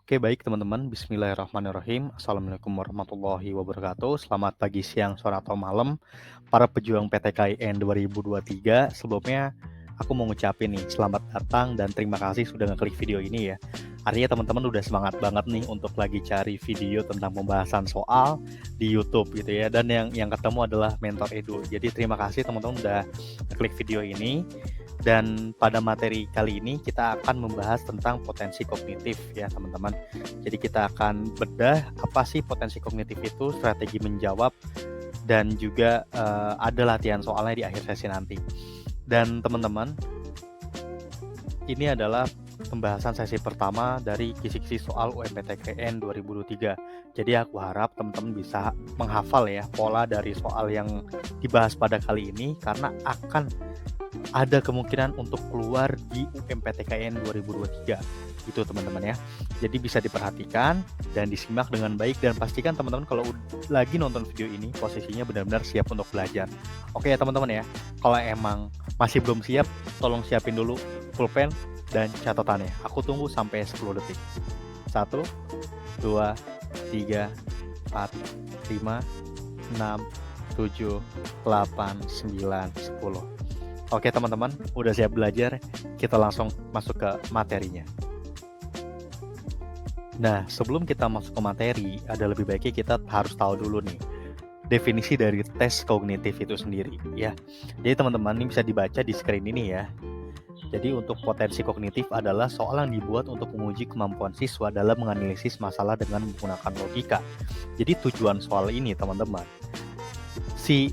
Oke, baik teman-teman. Bismillahirrahmanirrahim. Assalamualaikum warahmatullahi wabarakatuh. Selamat pagi, siang, sore, atau malam para pejuang PTKIN 2023. Sebelumnya aku mau ngucapin nih selamat datang dan terima kasih sudah ngeklik video ini ya. Artinya teman-teman udah semangat banget nih untuk lagi cari video tentang pembahasan soal di YouTube gitu ya. Dan yang ketemu adalah Mentor Edu. Jadi terima kasih teman-teman udah ngeklik video ini. Dan pada materi kali ini kita akan membahas tentang potensi kognitif ya teman-teman. Jadi kita akan bedah apa sih potensi kognitif itu, strategi menjawab, dan juga ada latihan soalnya di akhir sesi nanti. Dan teman-teman, ini adalah pembahasan sesi pertama dari kisi-kisi soal UMPTKN 2023. Jadi aku harap teman-teman bisa menghafal ya pola dari soal yang dibahas pada kali ini karena akan ada kemungkinan untuk keluar di UMPTKN 2023 itu teman-teman ya. Jadi bisa diperhatikan dan disimak dengan baik dan pastikan teman-teman kalau lagi nonton video ini posisinya benar-benar siap untuk belajar. Oke ya teman-teman ya. Kalau emang masih belum siap, tolong siapin dulu pulpen dan catatannya. Aku tunggu sampai 10 detik. 1 2 3 4 5 6 7 8 9 10. Oke teman-teman, udah siap belajar, kita langsung masuk ke materinya. Nah, sebelum kita masuk ke materi, ada lebih baiknya kita harus tahu dulu nih, definisi dari tes kognitif itu sendiri ya. Jadi teman-teman, ini bisa dibaca di screen ini ya. Jadi untuk potensi kognitif adalah soal yang dibuat untuk menguji kemampuan siswa dalam menganalisis masalah dengan menggunakan logika. Jadi tujuan soal ini teman-teman, si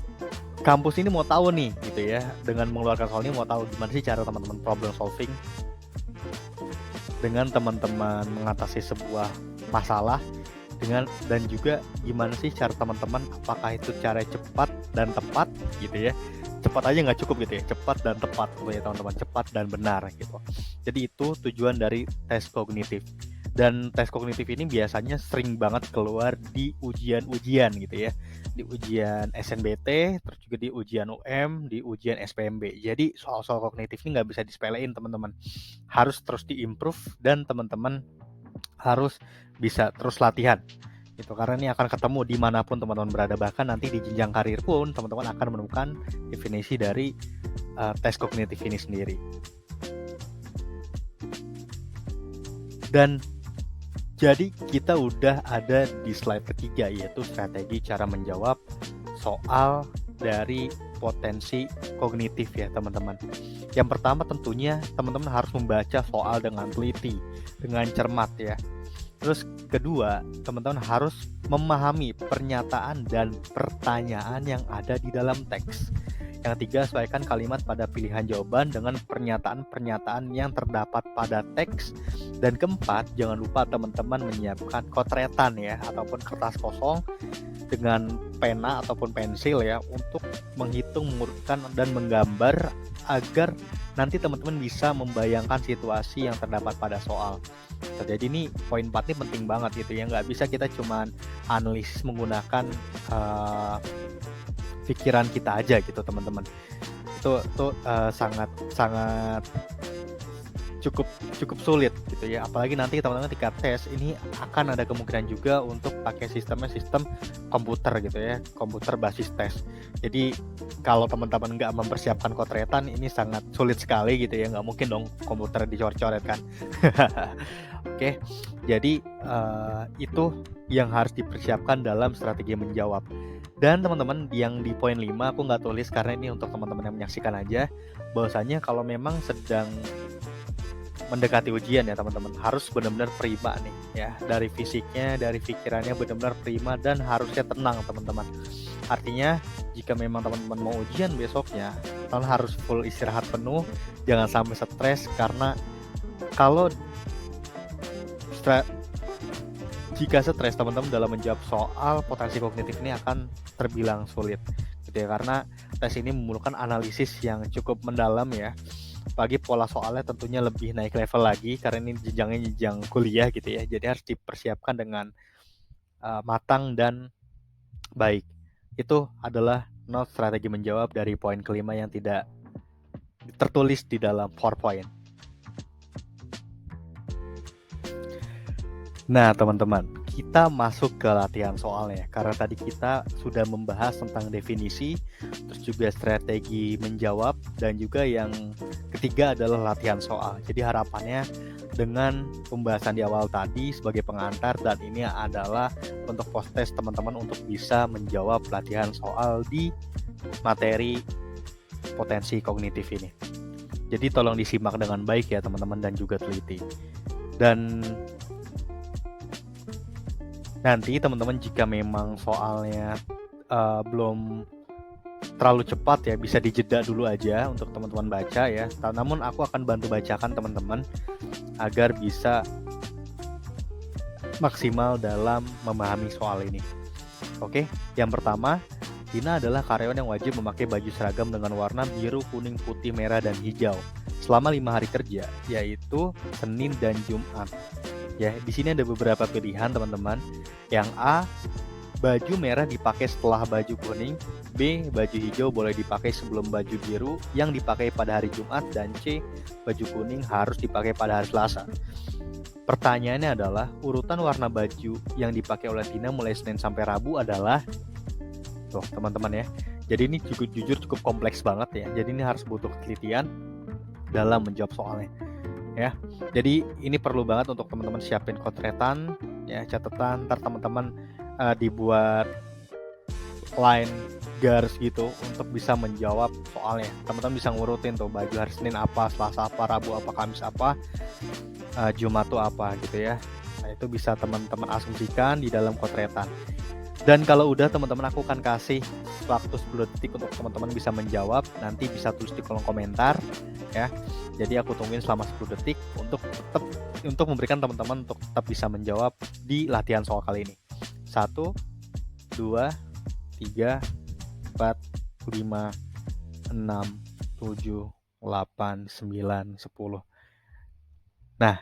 kampus ini mau tahu nih gitu ya, dengan mengeluarkan soal ini mau tahu gimana sih cara teman-teman problem solving dengan teman-teman mengatasi sebuah masalah dan juga gimana sih cara teman-teman, apakah itu cara cepat dan tepat gitu ya. Cepat aja nggak cukup gitu ya, cepat dan tepat ya teman-teman, cepat dan benar gitu. Jadi itu tujuan dari tes kognitif. Dan tes kognitif ini biasanya sering banget keluar di ujian-ujian gitu ya, di ujian SNBT, terus juga di ujian UM, di ujian SPMB. Jadi soal-soal kognitif ini nggak bisa disepelein teman-teman, harus terus diimprove dan teman-teman harus bisa terus latihan gitu, karena ini akan ketemu dimanapun teman-teman berada, bahkan nanti di jenjang karir pun teman-teman akan menemukan definisi dari tes kognitif ini sendiri. Dan jadi kita udah ada di slide ketiga, yaitu strategi cara menjawab soal dari potensi kognitif ya teman-teman. Yang pertama tentunya teman-teman harus membaca soal dengan teliti, dengan cermat ya. Terus kedua, teman-teman harus memahami pernyataan dan pertanyaan yang ada di dalam teks. Yang ketiga, sesuaikan kalimat pada pilihan jawaban dengan pernyataan-pernyataan yang terdapat pada teks. Dan keempat, jangan lupa teman-teman menyiapkan kotretan ya, ataupun kertas kosong dengan pena ataupun pensil ya, untuk menghitung, mengurutkan, dan menggambar agar nanti teman-teman bisa membayangkan situasi yang terdapat pada soal. Jadi ini poin 4 ini penting banget gitu ya, nggak bisa kita cuman analisis menggunakan pikiran kita aja gitu teman-teman. Itu sangat cukup sulit gitu ya, apalagi nanti teman-teman ketika tes ini akan ada kemungkinan juga untuk pakai sistem komputer gitu ya, komputer basis tes. Jadi kalau teman-teman nggak mempersiapkan kotretan ini sangat sulit sekali gitu ya, nggak mungkin dong komputer dicoret-coret kan. Oke, jadi itu yang harus dipersiapkan dalam strategi menjawab. Dan teman-teman yang di poin 5 aku nggak tulis karena ini untuk teman-teman yang menyaksikan aja, bahwasanya kalau memang sedang mendekati ujian ya teman-teman, harus benar-benar prima nih ya, dari fisiknya, dari pikirannya benar-benar prima dan harusnya tenang teman-teman. Artinya jika memang teman-teman mau ujian besoknya, teman harus full istirahat penuh, jangan sampai stres, karena kalau jika stres teman-teman dalam menjawab soal potensi kognitif ini akan terbilang sulit gitu ya, karena tes ini memerlukan analisis yang cukup mendalam ya. Bagi pola soalnya tentunya lebih naik level lagi karena ini jenjang kuliah gitu ya. Jadi harus dipersiapkan dengan matang dan baik. Itu adalah not strategi menjawab dari poin kelima yang tidak tertulis di dalam PowerPoint. Nah, teman-teman, kita masuk ke latihan soalnya. Karena tadi kita sudah membahas tentang definisi, terus juga strategi menjawab, dan juga yang ketiga adalah latihan soal. Jadi harapannya dengan pembahasan di awal tadi sebagai pengantar, dan ini adalah untuk post-test teman-teman untuk bisa menjawab latihan soal di materi potensi kognitif ini. Jadi tolong disimak dengan baik ya teman-teman dan juga teliti. Dan nanti teman-teman jika memang soalnya belum terlalu cepat ya, bisa dijeda dulu aja untuk teman-teman baca ya. Namun aku akan bantu bacakan teman-teman agar bisa maksimal dalam memahami soal ini. Oke, yang pertama, Tina adalah karyawan yang wajib memakai baju seragam dengan warna biru, kuning, putih, merah, dan hijau selama 5 hari kerja, yaitu Senin dan Jumat. Ya, di sini ada beberapa pilihan teman-teman. Yang A, baju merah dipakai setelah baju kuning. B, baju hijau boleh dipakai sebelum baju biru yang dipakai pada hari Jumat. Dan C, baju kuning harus dipakai pada hari Selasa. Pertanyaannya adalah urutan warna baju yang dipakai oleh Tina mulai Senin sampai Rabu adalah tuh teman-teman ya. Jadi ini jujur cukup kompleks banget ya. Jadi ini harus butuh ketelitian dalam menjawab soalnya ya. Jadi ini perlu banget untuk teman-teman siapin kotretan ya, catatan, ntar teman-teman dibuat line garis gitu untuk bisa menjawab soalnya. Teman-teman bisa ngurutin tuh baju hari Senin apa, Selasa apa, Rabu apa, Kamis apa, Jumat tuh apa gitu ya. Nah itu bisa teman-teman asumsikan di dalam kotretan. Dan kalau udah teman-teman aku akan kasih waktu 10 detik untuk teman-teman bisa menjawab. Nanti bisa tulis di kolom komentar ya. Jadi aku tungguin selama 10 detik untuk memberikan teman-teman untuk tetap bisa menjawab di latihan soal kali ini. 1, 2, 3, 4, 5, 6, 7, 8, 9, 10. Nah,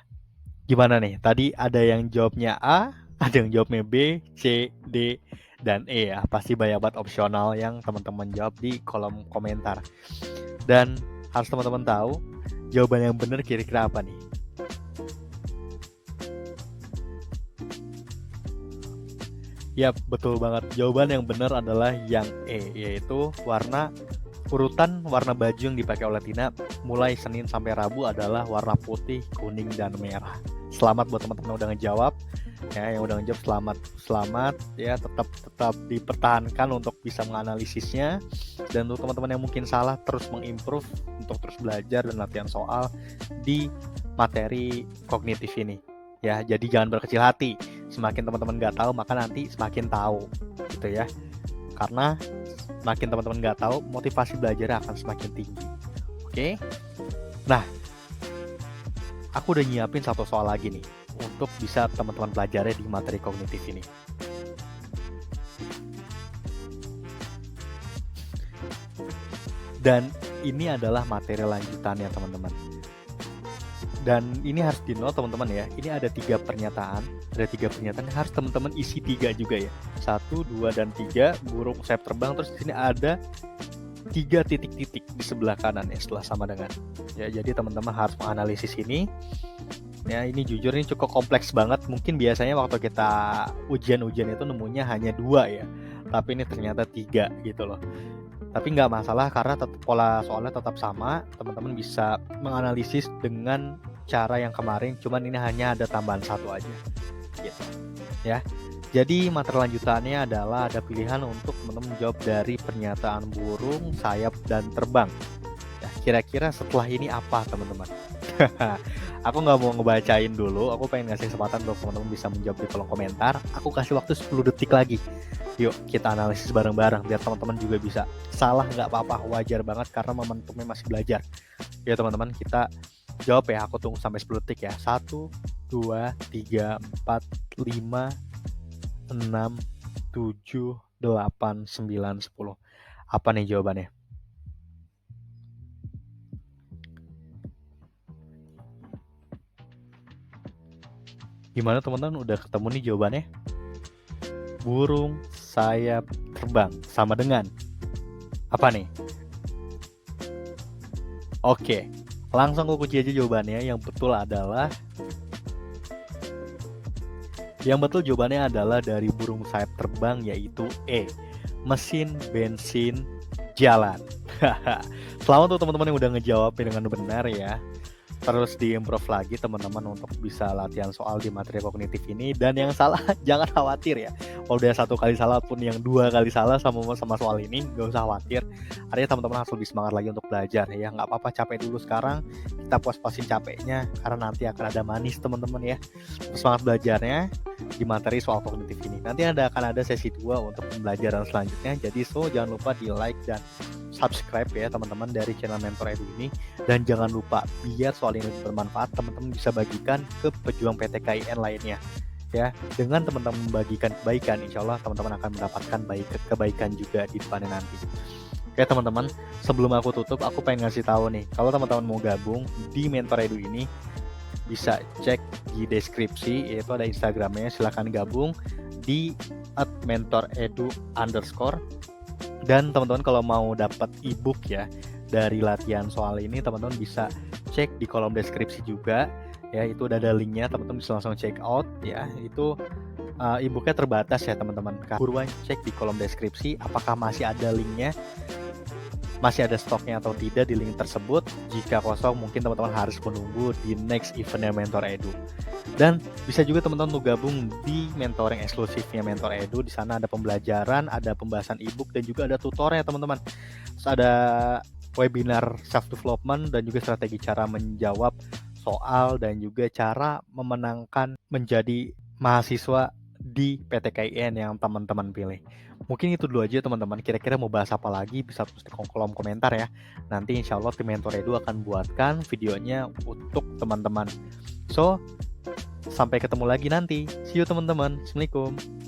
gimana nih? Tadi ada yang jawabnya A, ada yang jawabnya B, C, D, dan E ya. Pasti banyak banget opsional yang teman-teman jawab di kolom komentar. Dan harus teman-teman tahu jawaban yang benar kira-kira apa nih? Yap, betul banget. Jawaban yang benar adalah yang E, yaitu urutan warna baju yang dipakai oleh Tina mulai Senin sampai Rabu adalah warna putih, kuning, dan merah. Selamat buat teman-teman yang udah ngejawab. Ya, yang udah ngejawab selamat ya, tetap dipertahankan untuk bisa menganalisisnya. Dan untuk teman-teman yang mungkin salah, terus mengimprove untuk terus belajar dan latihan soal di materi kognitif ini. Ya, jadi jangan berkecil hati. Semakin teman-teman nggak tahu, maka nanti semakin tahu, gitu ya. Karena semakin teman-teman nggak tahu, motivasi belajar akan semakin tinggi. Oke? Nah, aku udah nyiapin satu soal lagi nih untuk bisa teman-teman pelajari di materi kognitif ini. Dan ini adalah materi lanjutannya teman-teman. Dan ini harus di-note teman-teman ya. Ini ada 3 pernyataan. Ada 3 pernyataan yang harus teman-teman isi 3 juga ya. 1, 2, dan 3 burung sayap terbang. Terus di sini ada 3 titik-titik di sebelah kanan ya setelah sama dengan. Ya, jadi teman-teman harus menganalisis ini. Ya, ini jujur ini cukup kompleks banget. Mungkin biasanya waktu kita ujian-ujian itu nemunya hanya 2 ya. Tapi ini ternyata 3 gitu loh. Tapi nggak masalah karena pola soalnya tetap sama. Teman-teman bisa menganalisis dengan cara yang kemarin, cuman ini hanya ada tambahan 1 aja gitu ya. Jadi materi lanjutannya adalah ada pilihan untuk teman-teman menjawab dari pernyataan burung, sayap, dan terbang ya. Kira-kira setelah ini apa teman-teman? Aku nggak mau ngebacain dulu, aku pengen ngasih kesempatan untuk teman-teman bisa menjawab di kolom komentar. Aku kasih waktu 10 detik lagi. Yuk kita analisis bareng-bareng biar teman-teman juga bisa. Salah nggak apa-apa, wajar banget karena momentumnya masih belajar. Ya teman-teman, kita jawab ya, aku tunggu sampai 10 detik ya. 1, 2, 3, 4, 5, 6, 7, 8, 9, 10. Apa nih jawabannya? Gimana teman-teman, udah ketemu nih jawabannya? Burung sayap terbang sama dengan apa nih? Oke, langsung aku kunci aja jawabannya. Yang betul adalah Yang betul jawabannya adalah dari burung sayap terbang, yaitu E, mesin bensin jalan. Selamat untuk teman-teman yang udah ngejawabin dengan benar ya. Terus diimprove lagi teman-teman untuk bisa latihan soal di materi kognitif ini. Dan yang salah jangan khawatir ya, kalau udah 1 kali salah pun yang 2 kali salah sama soal ini, gak usah khawatir. Artinya teman-teman harus lebih semangat lagi untuk belajar ya. Gak apa-apa capek dulu sekarang, kita puas-puasin capeknya, karena nanti akan ada manis teman-teman ya. Semangat belajarnya di materi soal kognitif ini. Nanti akan ada sesi 2 untuk pembelajaran selanjutnya. Jadi jangan lupa di like dan subscribe ya teman-teman dari channel Mentor Edu ini. Dan jangan lupa, biar soal ini bermanfaat, teman-teman bisa bagikan ke pejuang PTKIN lainnya ya. Dengan teman-teman membagikan kebaikan, insya Allah teman-teman akan mendapatkan kebaikan juga di depannya nanti. Oke teman-teman, sebelum aku tutup, aku pengen ngasih tahu nih, kalau teman-teman mau gabung di Mentor Edu ini, bisa cek di deskripsi, yaitu ada Instagramnya, silahkan gabung di @mentoredu_. Dan teman-teman kalau mau dapat ebook ya dari latihan soal ini, teman-teman bisa cek di kolom deskripsi juga ya, itu udah ada linknya, teman-teman bisa langsung check out ya. Itu ebooknya terbatas ya teman-teman, buruan cek di kolom deskripsi apakah masih ada linknya, masih ada stoknya atau tidak di link tersebut. Jika kosong, mungkin teman-teman harus menunggu di next eventnya Mentor Edu. Dan bisa juga teman-teman untuk gabung di mentoring eksklusifnya Mentor Edu. Di sana ada pembelajaran, ada pembahasan ebook, dan juga ada tutornya teman-teman. Terus ada webinar self development dan juga strategi cara menjawab soal dan juga cara memenangkan menjadi mahasiswa di PTKIN yang teman-teman pilih. Mungkin itu dulu aja teman-teman. Kira-kira mau bahas apa lagi bisa tulis di kolom komentar ya. Nanti insya Allah tim Mentor Edu akan buatkan videonya untuk teman-teman. So, sampai ketemu lagi nanti. See you teman-teman. Assalamualaikum.